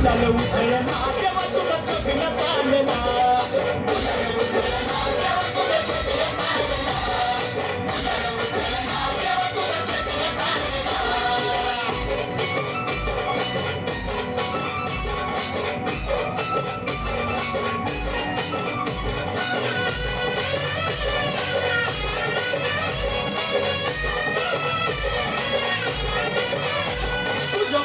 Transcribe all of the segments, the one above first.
गुलाल उधळला तेव्हा तुला छबिना चालला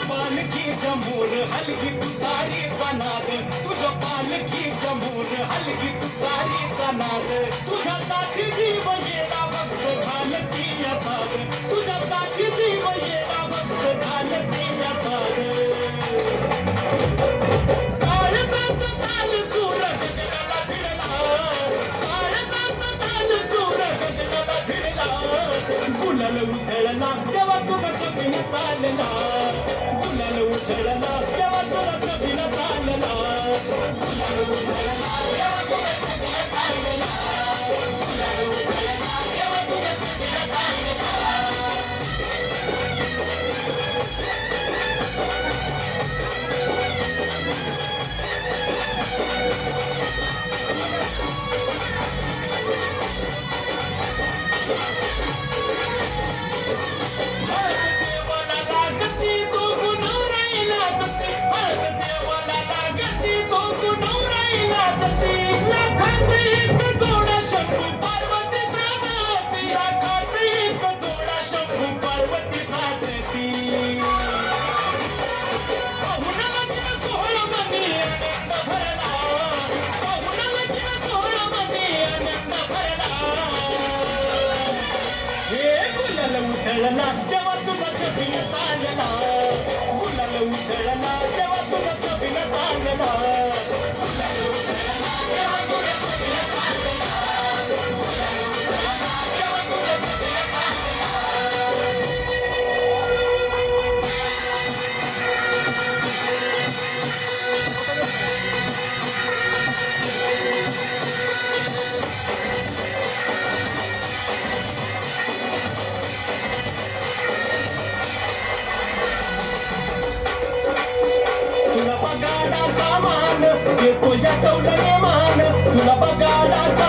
पालखीच्या मोर हलगी तुतारीचा नाद तुझ्या पालखीच्या मोर हलगी तुतारीचा नाद तुझ्यासाठी जीव येडा भक्त घालती या साद तुझ्यासाठी जीव येडा भक्त घालती या साद काळजाचा ताल सूर गगनाला भिडला काळजाचा ताल सूर गगनाला भिडला गुलाल उधळला तेव्हा तुझा छबिना चालला गुलाल उधळला तेव्हा तुला छबिना चालला गुलाल उधळला तेव्हा तुला छबिना चालला गुलाल उधळला तेव्हा तुला छबिना चालला उधळला तेव्हा तुला छबिना चालला गुलाल उधळला तेव्हा तुला छबिना चालला गुलाल उधळला तेव्हा तुला छबिना चालला गुलाल उधळला तेव्हा तुला छबिना चालला तुला बगाडाचा मान येतो या कौलाने मान तुला बगाडाचा